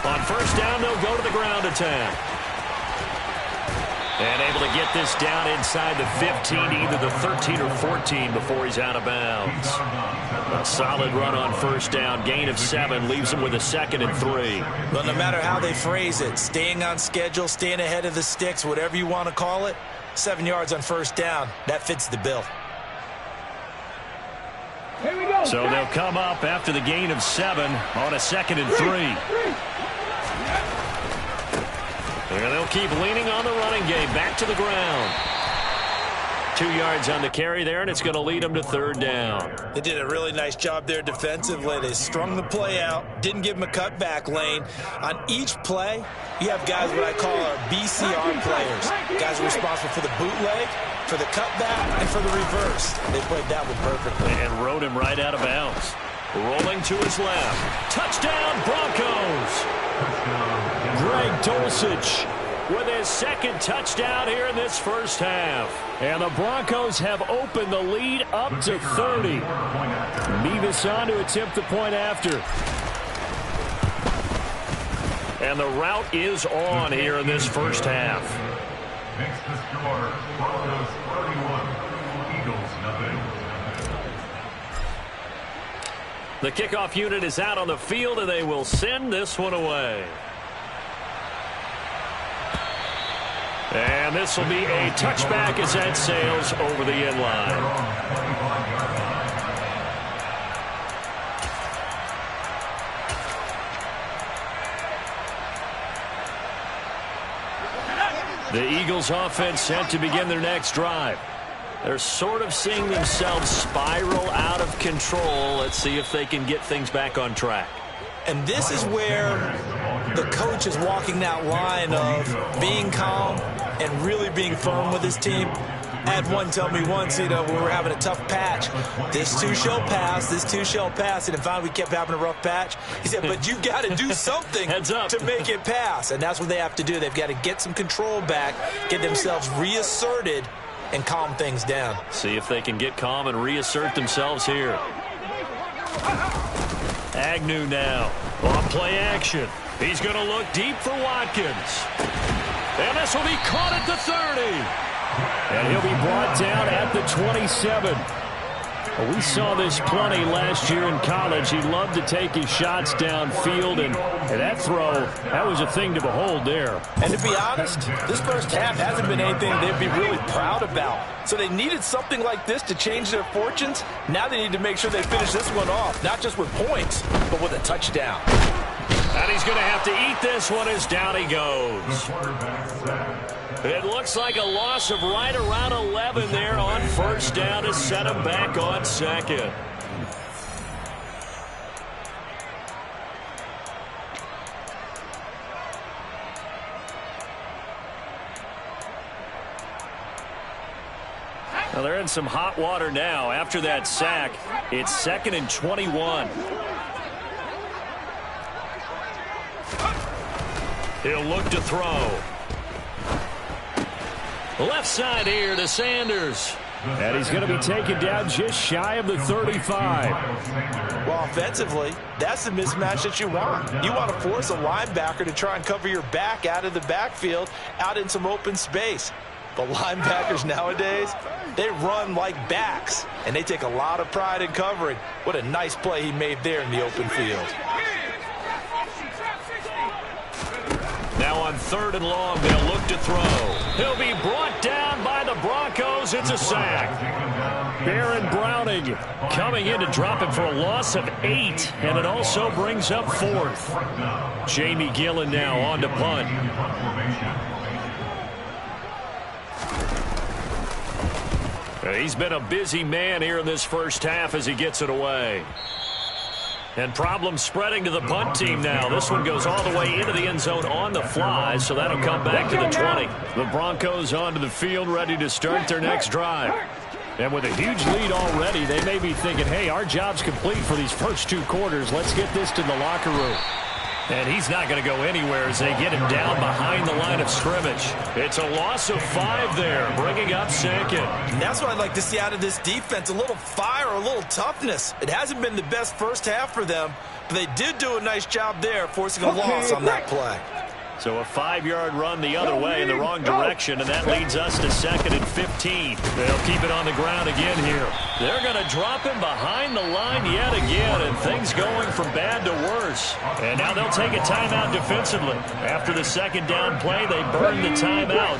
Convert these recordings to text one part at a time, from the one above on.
On first down, they'll go to the ground attack. And able to get this down inside the 15, either the 13 or 14 before he's out of bounds. A solid run on first down. Gain of 7 leaves him with a 2nd and 3. Well, no matter how they phrase it, staying on schedule, staying ahead of the sticks, whatever you want to call it, 7 yards on first down, that fits the bill. Here we go. So they'll come up after the gain of 7 on a 2nd and 3. And they'll keep leaning on the running game. Back to the ground. 2 yards on the carry there, and it's going to lead them to 3rd down. They did a really nice job there defensively. They strung the play out, didn't give them a cutback lane. On each play, you have guys what I call our BCR players. Guys who are responsible for the bootleg, for the cutback, and for the reverse. They played that one perfectly. And rode him right out of bounds. Rolling to his left. Touchdown, Broncos! Greg Dulcich with his 2nd touchdown here in this first half. And the Broncos have opened the lead up to 30. Mevis on to attempt the point after. And the route is on here in this first half. Next to score, Broncos 31, Eagles nothing. The kickoff unit is out on the field, and they will send this one away. And this will be a touchback as that sails over the end line. The Eagles offense set to begin their next drive. They're sort of seeing themselves spiral out of control. Let's see if they can get things back on track. And this is where the coach is walking that line of being calm and really being firm with his team. I had one tell me once, when we were having a tough patch, this too shall pass, this too shall pass. And finally we kept having a rough patch. He said, but you got to do something to make it pass. And that's what they have to do. They've got to get some control back, get themselves reasserted, and calm things down. See if they can get calm and reassert themselves here. Agnew now on play action. He's going to look deep for Watkins. And this will be caught at the 30. And he'll be brought down at the 27. Well, we saw this plenty last year in college. He loved to take his shots downfield, and that throw, that was a thing to behold there. And to be honest, this first half hasn't been anything they'd be really proud about. So they needed something like this to change their fortunes. Now they need to make sure they finish this one off, not just with points, but with a touchdown. And he's going to have to eat this one as down he goes. It looks like a loss of right around 11 there on first down to set him back on 2nd. Now they're in some hot water now. After that sack, it's 2nd and 21. He'll look to throw. Left side here to Sanders. And he's going to be taken down just shy of the 35. Well, offensively, that's the mismatch that you want. You want to force a linebacker to try and cover your back out of the backfield, out in some open space. But linebackers nowadays, they run like backs, and they take a lot of pride in covering. What a nice play he made there in the open field. Now on 3rd and long, they'll look to throw. He'll be brought down by the Broncos. It's a sack. Baron Browning coming in to drop him for a loss of 8, and it also brings up 4th. Jamie Gillen now on to punt. He's been a busy man here in this first half as he gets it away. And problems spreading to the punt team now. This one goes all the way into the end zone on the fly, so that'll come back to the 20. The Broncos onto the field, ready to start their next drive. And with a huge lead already, they may be thinking, hey, our job's complete for these first 2 quarters. Let's get this to the locker room. And he's not going to go anywhere as they get him down behind the line of scrimmage. It's a loss of 5 there, bringing up second. And that's what I'd like to see out of this defense, a little fire, a little toughness. It hasn't been the best first half for them, but they did do a nice job there, forcing a loss on that play. So a 5-yard run the other way in the wrong direction, and that leads us to 2nd and 15. They'll keep it on the ground again here. They're going to drop him behind the line yet again, and things going from bad to worse. And now they'll take a timeout defensively. After the 2nd down play, they burn the timeout,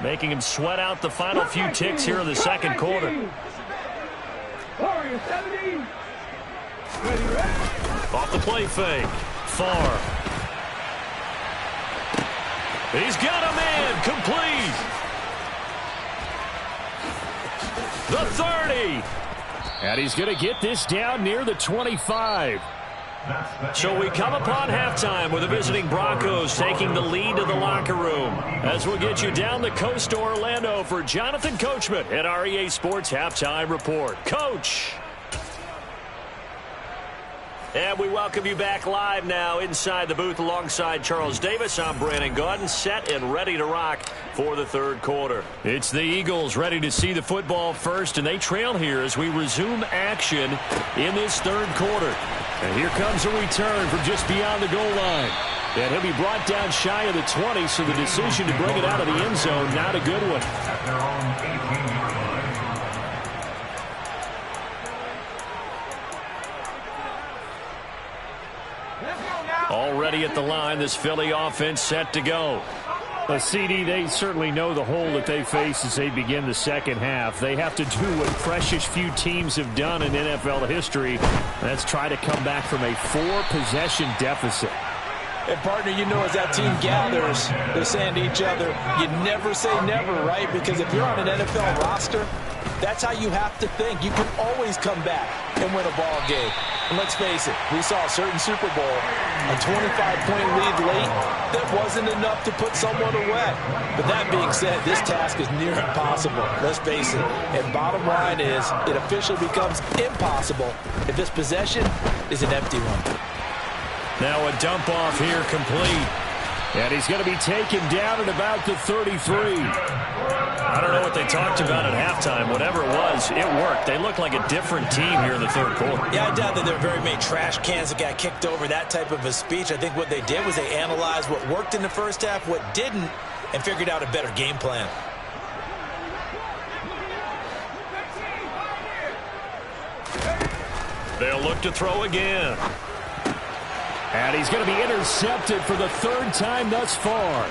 making him sweat out the final few ticks here in the 2nd quarter. Off the play fake. Farr. He's got a man complete. The 30. And he's going to get this down near the 25. So we come upon halftime with the visiting Broncos taking the lead to the locker room. As we'll get you down the coast to Orlando for Jonathan Coachman at our EA Sports Halftime Report. Coach. And we welcome you back live now inside the booth alongside Charles Davis. I'm Brandon Gaudin, set and ready to rock for the 3rd quarter. It's the Eagles ready to see the football first, and they trail here as we resume action in this 3rd quarter. And here comes a return from just beyond the goal line. And he'll be brought down shy of the 20, so the decision to bring it out of the end zone, not a good one. At their own 18-yard line. Already at the line, this Philly offense set to go. CD, they certainly know the hole that they face as they begin the 2nd half. They have to do what precious few teams have done in NFL history. That's try to come back from a 4-possession deficit. And, partner, you know, as that team gathers, they're saying to each other, you never say never, right? Because if you're on an NFL roster, that's how you have to think. You can always come back and win a ball game. And let's face it, we saw a certain Super Bowl, a 25-point lead late, that wasn't enough to put someone away. But that being said, this task is near impossible. Let's face it. And bottom line is, it officially becomes impossible if this possession is an empty one. Now a dump off here complete. And he's going to be taken down at about the 33. I don't know what they talked about at halftime. Whatever it was, it worked. They look like a different team here in the 3rd quarter. Yeah, I doubt that there were very many trash cans that got kicked over, that type of a speech. I think what they did was they analyzed what worked in the first half, what didn't, and figured out a better game plan. They'll look to throw again. And he's going to be intercepted for the 3rd time thus far.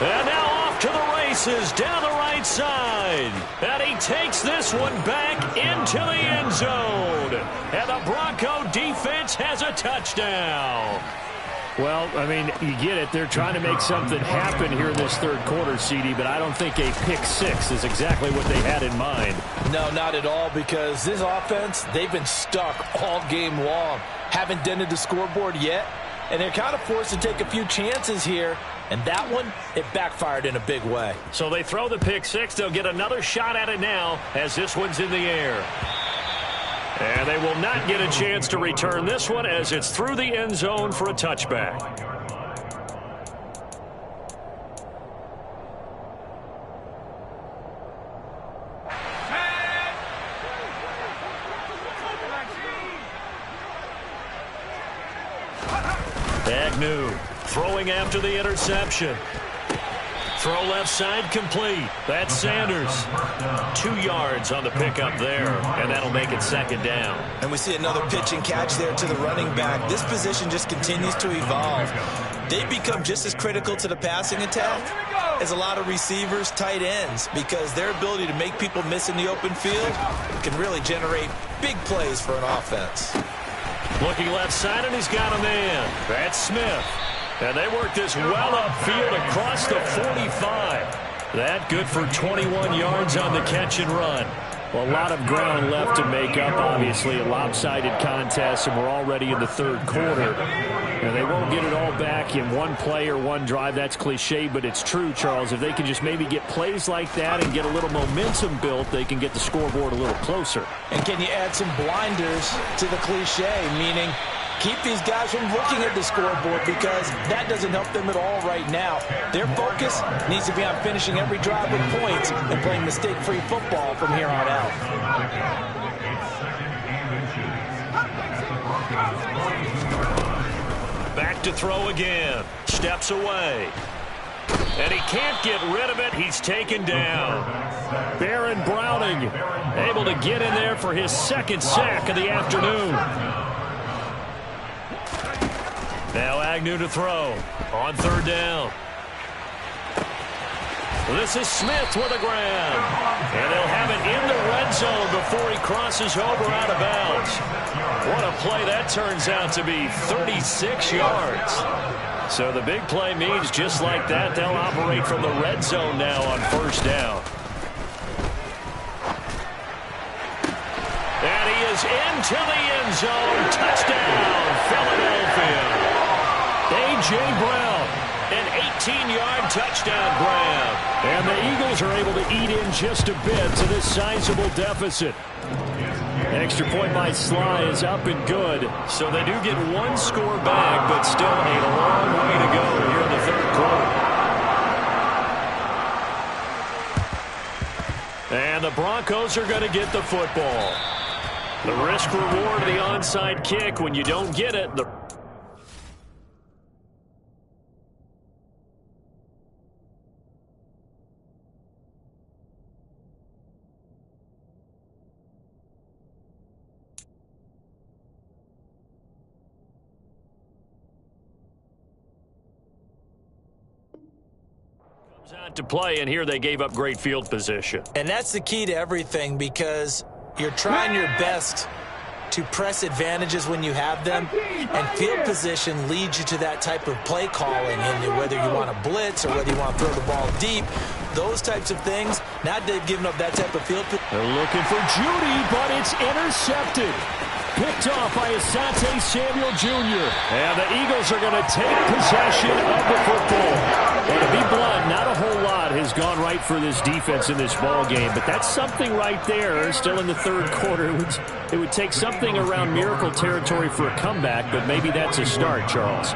And now off to the races down the right side. And he takes this one back into the end zone. And the Bronco defense has a touchdown. Well, I mean, you get it. They're trying to make something happen here in this 3rd quarter, CD, but I don't think a pick 6 is exactly what they had in mind. No, not at all, because this offense, they've been stuck all game long. Haven't dented the scoreboard yet, and they're kind of forced to take a few chances here, and that one, it backfired in a big way. So they throw the pick 6. They'll get another shot at it now as this one's in the air. And they will not get a chance to return this one as it's through the end zone for a touchback. Agnew throwing after the interception. Throw left side complete. That's Sanders. 2 yards on the pickup there, and that'll make it 2nd down. And we see another pitch and catch there to the running back. This position just continues to evolve. They become just as critical to the passing attack as a lot of receivers, tight ends, because their ability to make people miss in the open field can really generate big plays for an offense. Looking left side, and he's got a man. That's Smith. And they work this well upfield across the 45. That good for 21 yards on the catch and run. Well, a lot of ground left to make up, obviously, a lopsided contest, and we're already in the 3rd quarter. And they won't get it all back in one play or one drive. That's cliche, but it's true, Charles. If they can just maybe get plays like that and get a little momentum built, they can get the scoreboard a little closer. And can you add some blinders to the cliche, meaning keep these guys from looking at the scoreboard because that doesn't help them at all right now. Their focus needs to be on finishing every drive with points and playing mistake-free football from here on out. Back to throw again. Steps away. And he can't get rid of it. He's taken down. Baron Browning able to get in there for his second sack of the afternoon. Now Agnew to throw on third down. This is Smith with a grab. And they'll have it in the red zone before he crosses over out of bounds. What a play that turns out to be, 36 yards. So the big play means just like that, they'll operate from the red zone now on first down. And he is into the end zone. Touchdown, Philadelphia. A.J. Brown, an 18-yard touchdown grab. And the Eagles are able to eat in just a bit to this sizable deficit. Extra point by Sly is up and good. So they do get one score back, but still a long way to go here in the third quarter. And the Broncos are going to get the football. The risk-reward of the onside kick, when you don't get it, out to play, and here they gave up great field position. And that's the key to everything because you're trying your best to press advantages when you have them, and field position leads you to that type of play calling, and whether you want to blitz or whether you want to throw the ball deep, those types of things. Now they've given up that type of field. They're looking for Judy, but it's intercepted. Picked off by Asante Samuel Jr. And the Eagles are going to take possession of the football. And to be blunt, not a whole lot has gone right for this defense in this ball game, but that's something right there. Still in the third quarter. It would take something around miracle territory for a comeback, but maybe that's a start, Charles.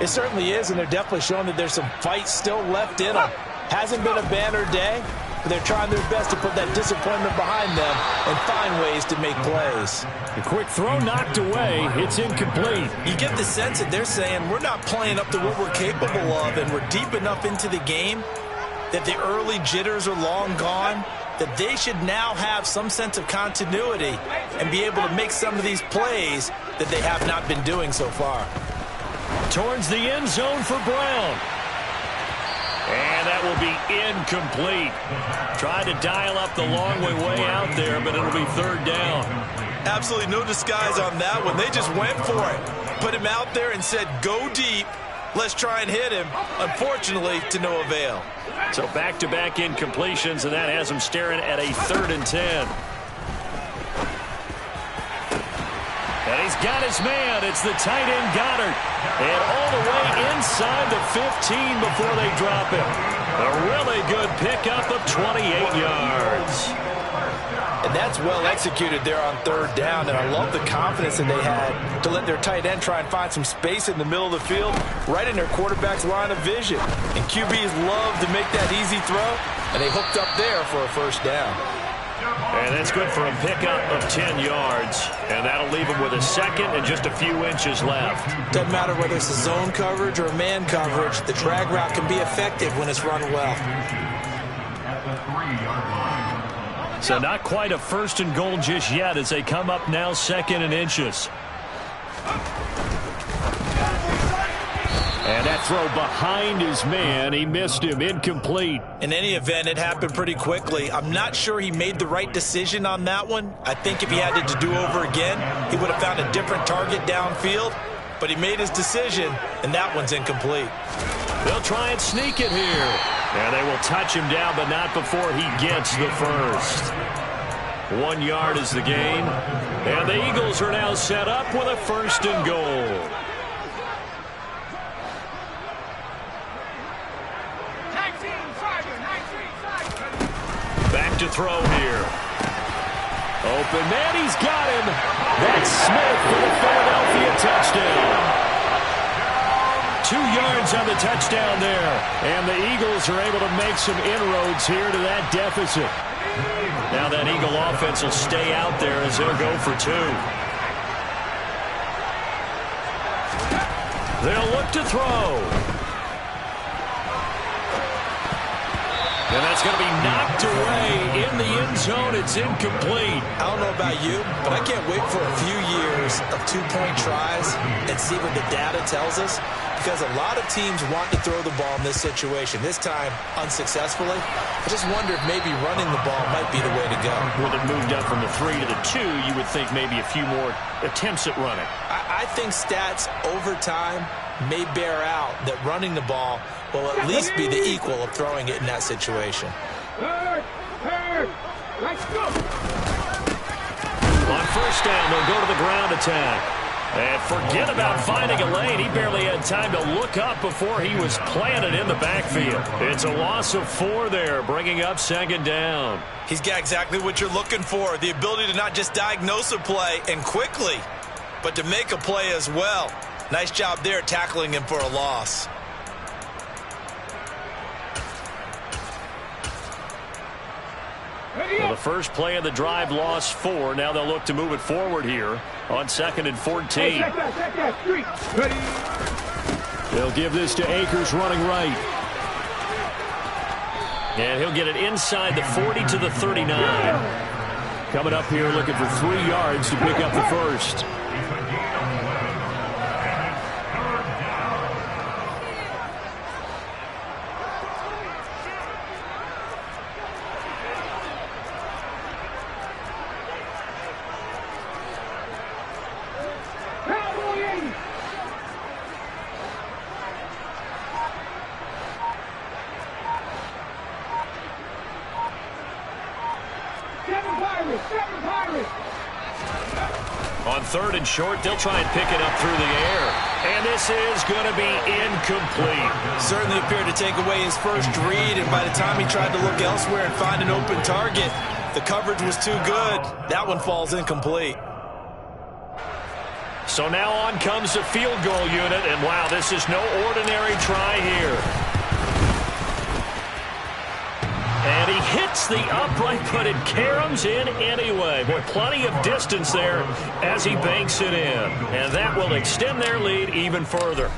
It certainly is, and they're definitely showing that there's some fight still left in them. Hasn't been a banner day, but they're trying their best to put that disappointment behind them and find ways to make plays. The quick throw knocked away. It's incomplete. You get the sense that they're saying we're not playing up to what we're capable of, and we're deep enough into the game that the early jitters are long gone, that they should now have some sense of continuity and be able to make some of these plays that they have not been doing so far. Towards the end zone for Brown. And that will be incomplete. Tried to dial up the long way out there, but it'll be third down. Absolutely no disguise on that one. They just went for it. Put him out there and said, go deep. Let's try and hit him. Unfortunately, to no avail. So back-to-back incompletions, and that has him staring at a 3rd and 10. And he's got his man. It's the tight end Goddard. And all the way inside the 15 before they drop him. A really good pickup of 28 yards. And that's well executed there on third down. And I love the confidence that they had to let their tight end try and find some space in the middle of the field, right in their quarterback's line of vision. And QBs love to make that easy throw, and they hooked up there for a first down. And that's good for a pickup of 10 yards. And that'll leave him with a second and just a few inches left. Doesn't matter whether it's a zone coverage or a man coverage. The drag route can be effective when it's run well. So not quite a 1st and goal just yet as they come up now 2nd and inches. And that throw behind his man. He missed him. Incomplete. In any event, it happened pretty quickly. I'm not sure he made the right decision on that one. I think if he had it to do over again, he would have found a different target downfield. But he made his decision, and that one's incomplete. They'll try and sneak it here. And they will touch him down, but not before he gets the first. 1 yard is the gain. And the Eagles are now set up with a 1st and goal. Back to throw here. Open man, he's got him. That's Smith for the Philadelphia touchdown. 2 yards on the touchdown there. And the Eagles are able to make some inroads here to that deficit. Now that Eagle offense will stay out there as they'll go for 2. They'll look to throw. And that's going to be knocked away in the end zone. It's incomplete. I don't know about you, but I can't wait for a few years of 2-point tries and see what the data tells us. Because a lot of teams want to throw the ball in this situation. This time, unsuccessfully. I just wonder if maybe running the ball might be the way to go. With it moved up from the 3 to the 2, you would think maybe a few more attempts at running. I think stats over time may bear out that running the ball will at least be the equal of throwing it in that situation. On first down, they'll go to the ground attack. And forget about finding a lane. He barely had time to look up before he was planted in the backfield. It's a loss of 4 there, bringing up second down. He's got exactly what you're looking for, the ability to not just diagnose a play and quickly, but to make a play as well. Nice job there tackling him for a loss. Well, the first play of the drive lost 4. Now they'll look to move it forward here on 2nd and 14. They'll give this to Akers running right. And he'll get it inside the 40 to the 39. Coming up here looking for 3 yards to pick up the first. On 3rd and short, they'll try and pick it up through the air. And this is going to be incomplete. Certainly appeared to take away his first read, and by the time he tried to look elsewhere and find an open target, the coverage was too good. That one falls incomplete. So now on comes the field goal unit, and wow, this is no ordinary try here. And he hits the upright, but it caroms in anyway. Boy, plenty of distance there as he banks it in. And that will extend their lead even further.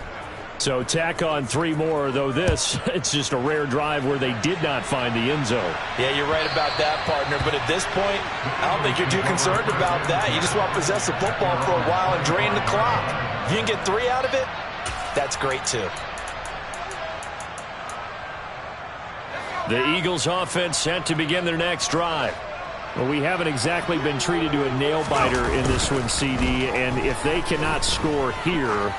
So tack on 3 more, though this, it's just a rare drive where they did not find the end zone. Yeah, you're right about that, partner. But at this point, I don't think you're too concerned about that. You just want to possess the football for a while and drain the clock. If you can get 3 out of it, that's great too. The Eagles offense set to begin their next drive. Well, we haven't exactly been treated to a nail-biter in this one, CD, and if they cannot score here,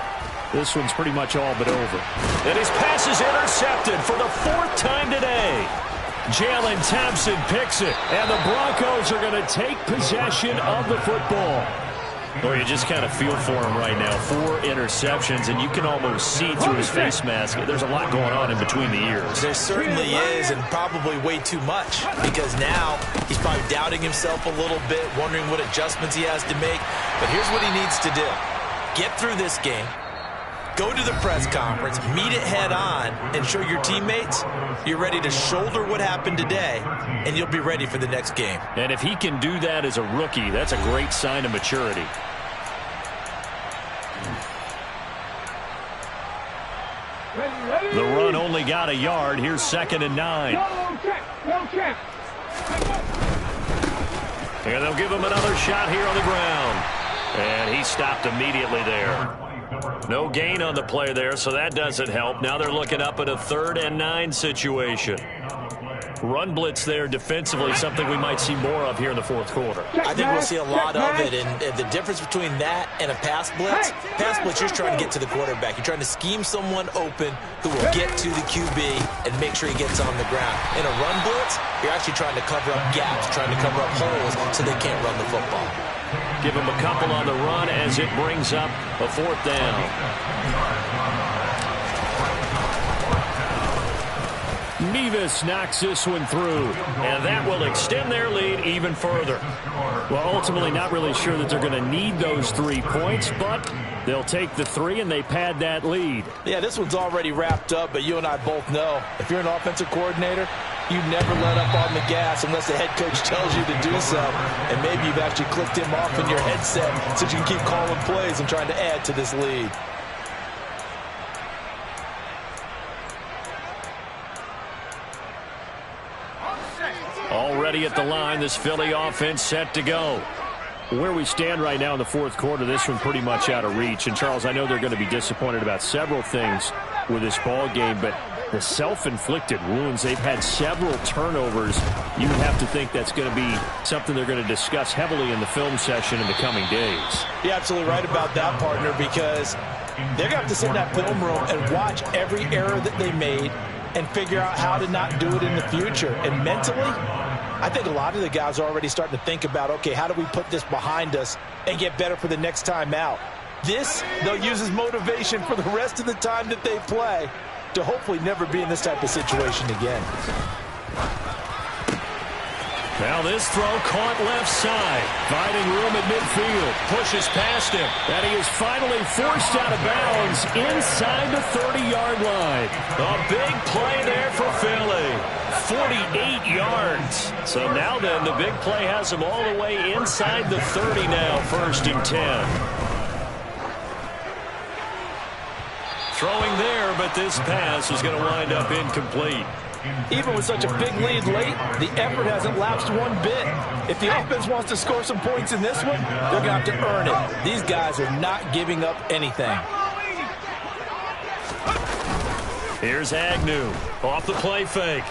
this one's pretty much all but over. And his pass is intercepted for the 4th time today. Jalen Thompson picks it, and the Broncos are going to take possession of the football. Well, you just kind of feel for him right now. 4 interceptions, and you can almost see through his face mask. There's a lot going on in between the ears. There certainly is, and probably way too much, because now he's probably doubting himself a little bit, wondering what adjustments he has to make. But here's what he needs to do. Get through this game, go to the press conference, meet it head on, and show your teammates you're ready to shoulder what happened today, and you'll be ready for the next game. And if he can do that as a rookie, that's a great sign of maturity. The run only got a yard. Here's 2nd and 9. And they'll give him another shot here on the ground. And he stopped immediately there. No gain on the play there, so that doesn't help. Now they're looking up at a 3rd and 9 situation. Run blitz there defensively, something we might see more of here in the 4th quarter. I think we'll see a lot of it, and the difference between that and a pass blitz, you're trying to get to the quarterback. You're trying to scheme someone open who will get to the QB and make sure he gets on the ground. In a run blitz, you're actually trying to cover up gaps, trying to cover up holes so they can't run the football. Give him a couple on the run as it brings up a 4th down. Mevis knocks this one through. And that will extend their lead even further. Well, ultimately not really sure that they're going to need those 3 points, but they'll take the 3 and they pad that lead. Yeah, this one's already wrapped up, but you and I both know if you're an offensive coordinator, you never let up on the gas unless the head coach tells you to do so. And maybe you've actually clicked him off in your headset so you can keep calling plays and trying to add to this lead. Already at the line, this Philly offense set to go. Where we stand right now in the fourth quarter, this one pretty much out of reach. And, Charles, I know they're going to be disappointed about several things with this ball game, but the self-inflicted wounds, they've had several turnovers. You would have to think that's going to be something they're going to discuss heavily in the film session in the coming days. You're absolutely right about that, partner, because they're going to have to sit in that film room and watch every error that they made and figure out how to not do it in the future. And mentally, I think a lot of the guys are already starting to think about, okay, how do we put this behind us and get better for the next time out? This, they'll use as motivation for the rest of the time that they play to hopefully never be in this type of situation again. Now this throw caught left side. Finding room at midfield. Pushes past him. And he is finally forced out of bounds inside the 30-yard line. A big play there for Philly. 48 yards. So now then, the big play has him all the way inside the 30 now, 1st and 10. Throwing there, but this pass is going to wind up incomplete. Even with such a big lead late, the effort hasn't lapsed one bit. If the offense wants to score some points in this one, they're going to have to earn it. These guys are not giving up anything. Here's Agnew off the play fake.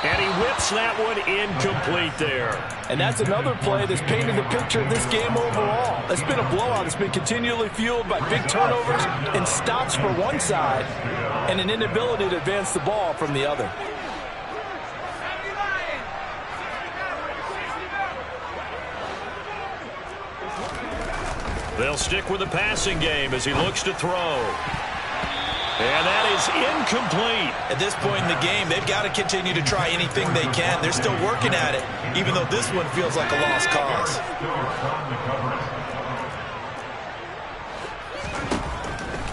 And he whips that one incomplete there. And that's another play that's painted the picture of this game overall. It's been a blowout. It's been continually fueled by big turnovers and stops for one side and an inability to advance the ball from the other. They'll stick with the passing game as he looks to throw. And that is incomplete. At this point in the game, they've got to continue to try anything they can. They're still working at it, even though this one feels like a lost cause.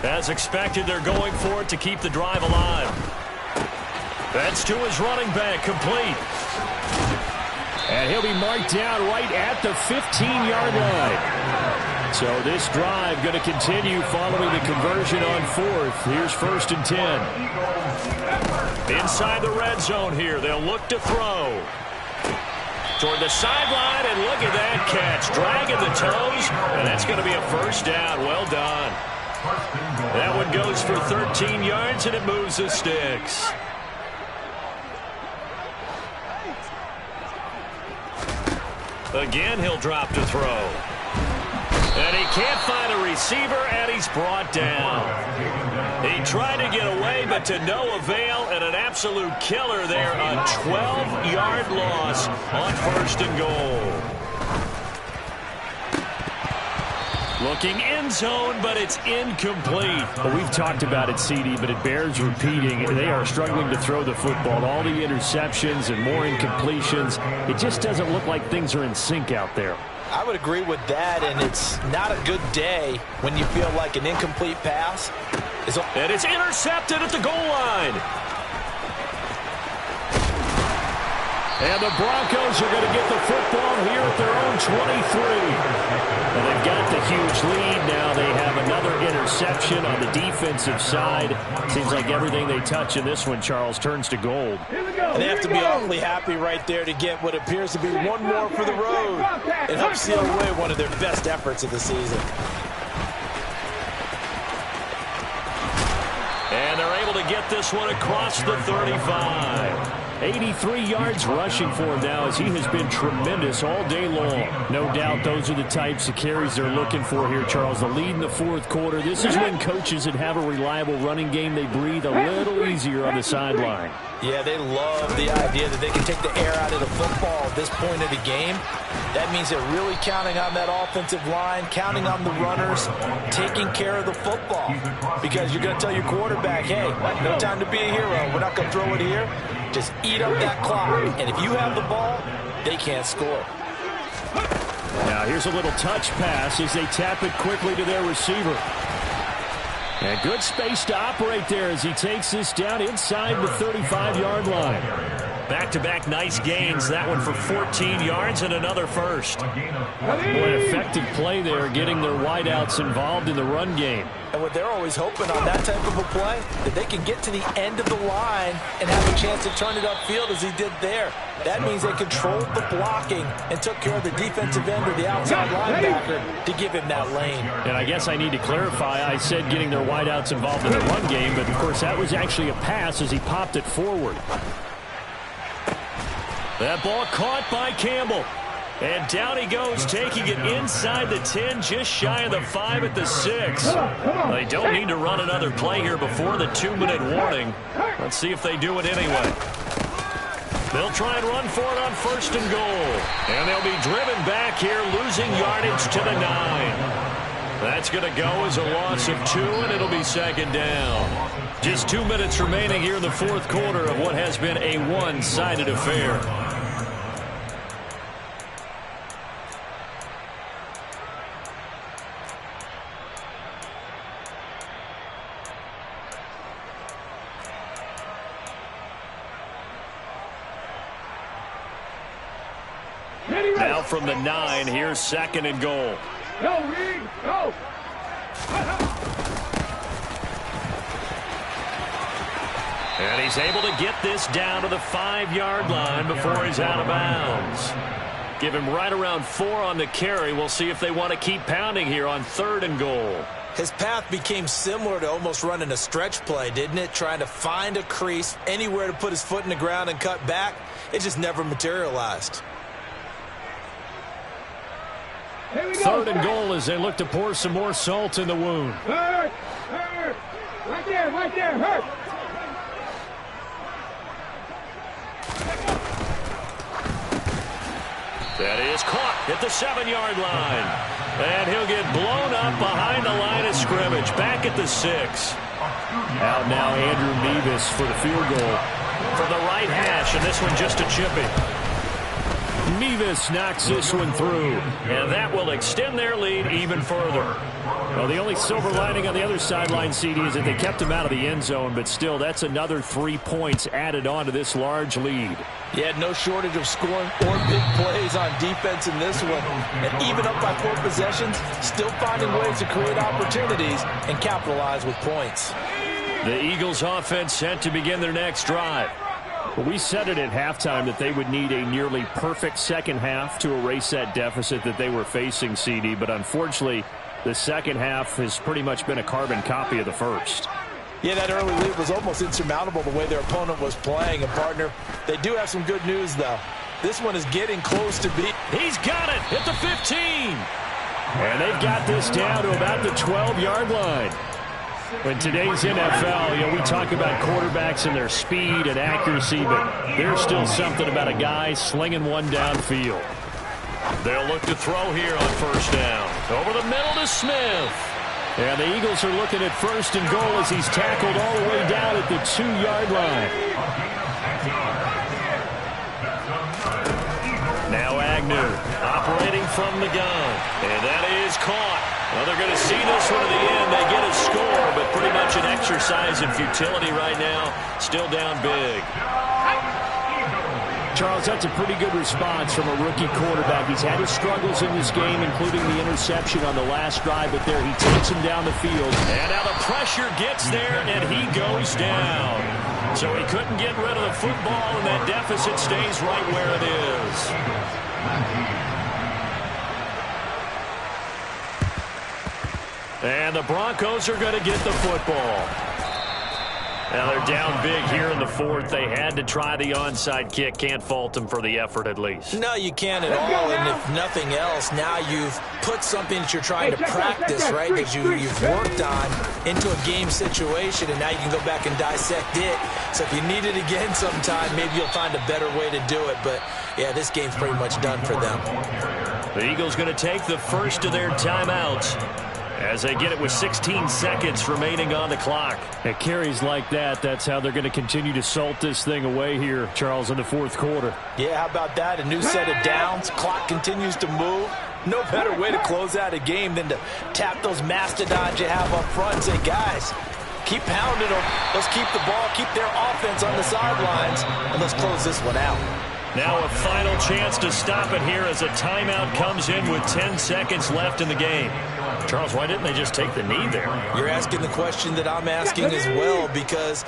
As expected, they're going for it to keep the drive alive. That's to his running back, complete. And he'll be marked down right at the 15-yard line. So this drive going to continue following the conversion on 4th. Here's 1st and 10. Inside the red zone here. They'll look to throw. Toward the sideline, and look at that catch. Dragging the toes, and that's going to be a 1st down. Well done. That one goes for 13 yards, and it moves the sticks. Again, he'll drop to throw. And he can't find a receiver, and he's brought down. He tried to get away, but to no avail, and an absolute killer there. A 12-yard loss on 1st and goal. Looking end zone, but it's incomplete. Well, we've talked about it, CD, but it bears repeating. They are struggling to throw the football. All the interceptions and more incompletions. It just doesn't look like things are in sync out there. I would agree with that, and it's not a good day when you feel like an incomplete pass. And it's intercepted at the goal line. And the Broncos are going to get the football here at their own 23. And they've got the huge lead now. They have another interception on the defensive side. Seems like everything they touch in this one, Charles, turns to gold. And they have to be awfully happy right there to get what appears to be one more for the road. It helps seal away one of their best efforts of the season. And they're able to get this one across the 35. 83 yards rushing for him now as he has been tremendous all day long. No doubt those are the types of carries they're looking for here, Charles. The lead in the fourth quarter. This is when coaches that have a reliable running game, they breathe a little easier on the sideline. Yeah, they love the idea that they can take the air out of the football at this point of the game. That means they're really counting on that offensive line, counting on the runners, taking care of the football. Because you're going to tell your quarterback, hey, no time to be a hero. We're not going to throw it here. Just eat up that clock. And if you have the ball, they can't score. Now here's a little touch pass as they tap it quickly to their receiver. And good space to operate there as he takes this down inside the 35-yard line. Back-to-back nice gains. That one for 14 yards and another first. Boy, effective play there, getting their wideouts involved in the run game. And what they're always hoping on that type of a play, that they can get to the end of the line and have a chance to turn it upfield as he did there. That means they controlled the blocking and took care of the defensive end or the outside linebacker to give him that lane. And I guess I need to clarify, I said getting their wideouts involved in the run game, but of course that was actually a pass as he popped it forward. That ball caught by Campbell. And down he goes, taking it inside the 10, just shy of the 5 at the 6. They don't need to run another play here before the 2-minute warning. Let's see if they do it anyway. They'll try and run for it on 1st and goal. And they'll be driven back here, losing yardage to the 9. That's going to go as a loss of 2, and it'll be 2nd down. Just 2 minutes remaining here in the fourth quarter of what has been a one-sided affair. Now from the 9, here's 2nd and goal. Go, Reed, go! And he's able to get this down to the 5-yard line before he's out of bounds. Give him right around 4 on the carry. We'll see if they want to keep pounding here on 3rd and goal. His path became similar to almost running a stretch play, didn't it? Trying to find a crease, anywhere to put his foot in the ground and cut back. It just never materialized. 3rd and goal as they look to pour some more salt in the wound. Hurt! Hurt! Right there, hurt! That is caught at the 7-yard line. And he'll get blown up behind the line of scrimmage. Back at the 6. Out now Andrew Mevis for the field goal. From the right hash, and this one just a chippy. Mevis knocks this one through, and that will extend their lead even further. Well, the only silver lining on the other sideline, CD, is that they kept him out of the end zone, but still, that's another 3 points added on to this large lead. Yeah, no shortage of scoring or big plays on defense in this one. And even up by 4 possessions, still finding ways to create opportunities and capitalize with points. The Eagles offense set to begin their next drive. Well, we said it at halftime that they would need a nearly perfect second half to erase that deficit that they were facing, CD. But unfortunately, the second half has pretty much been a carbon copy of the first. Yeah, that early lead was almost insurmountable the way their opponent was playing. And, partner, they do have some good news, though. This one is getting close to beat. He's got it at the 15. And they've got this down to about the 12-yard line. In today's NFL, we talk about quarterbacks and their speed and accuracy, but there's still something about a guy slinging one downfield. They'll look to throw here on 1st down. Over the middle to Smith. And the Eagles are looking at 1st and goal as he's tackled all the way down at the 2-yard line. Now Agnew operating from the gun. And that is caught. Well, they're going to see this one to the end. They get a score, but pretty much an exercise in futility right now. Still down big. Charles, that's a pretty good response from a rookie quarterback. He's had his struggles in this game, including the interception on the last drive, but there he takes him down the field. And now the pressure gets there, and he goes down. So he couldn't get rid of the football, and that deficit stays right where it is. And the Broncos are going to get the football. Now they're down big here in the fourth. They had to try the onside kick. Can't fault them for the effort at least. No, you can't at all. And if nothing else, now you've put something that you're trying to practice, right, that you've worked on into a game situation, and now you can go back and dissect it. So if you need it again sometime, maybe you'll find a better way to do it. But, yeah, this game's pretty much done for them. The Eagles going to take the first of their timeouts as they get it with 16 seconds remaining on the clock. At carries like that, that's how they're going to continue to salt this thing away here, Charles, in the fourth quarter. Yeah, how about that? A new set of downs. Clock continues to move. No better way to close out a game than to tap those mastodons you have up front and say, guys, keep pounding them. Let's keep the ball, keep their offense on the sidelines, and let's close this one out. Now a final chance to stop it here as a timeout comes in with 10 seconds left in the game. Charles, why didn't they just take the knee there? You're asking the question that I'm asking as well, because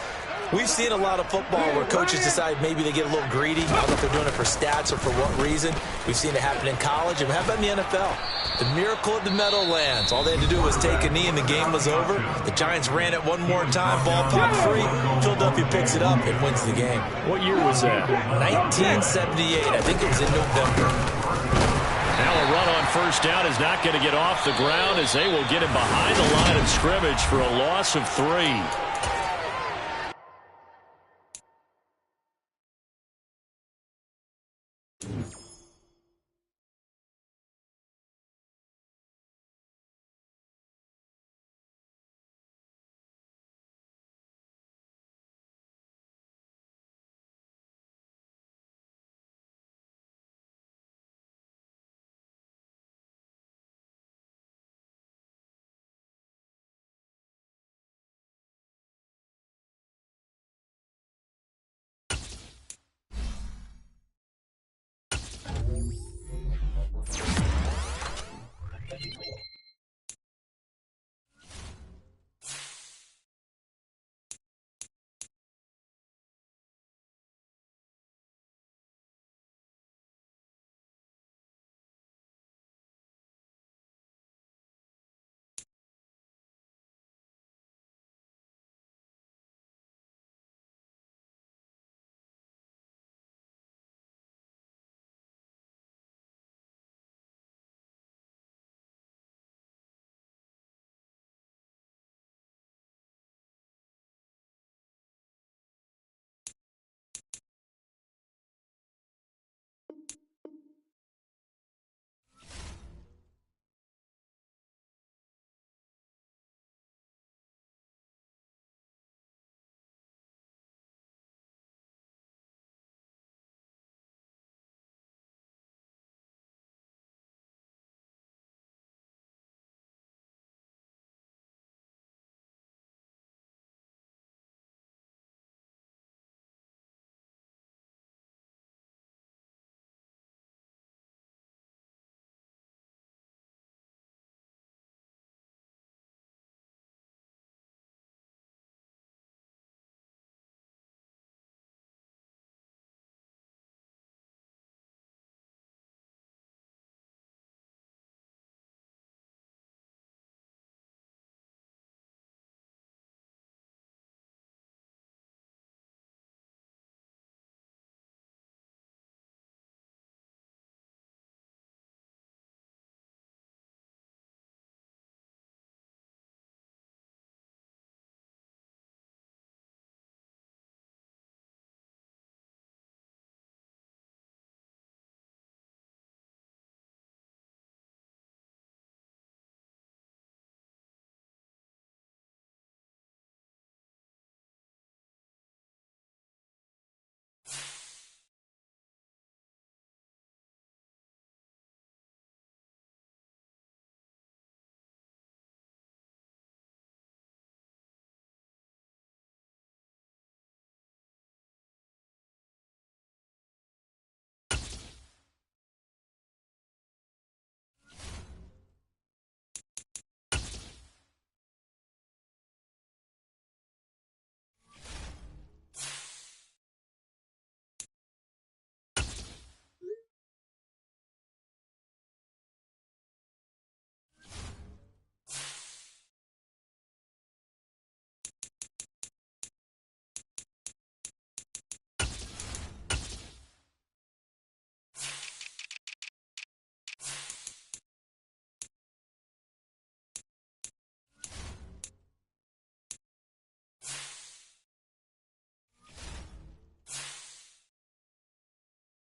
we've seen a lot of football where coaches decide maybe they get a little greedy. I don't know if they're doing it for stats or for what reason. We've seen it happen in college, and how about in the NFL? The miracle of the Meadowlands. All they had to do was take a knee and the game was over. The Giants ran it one more time, ball popped free. Philadelphia picks it up and wins the game. What year was that? 1978. I think it was in November. Now a run on first down is not going to get off the ground as they will get him behind the line of scrimmage for a loss of 3.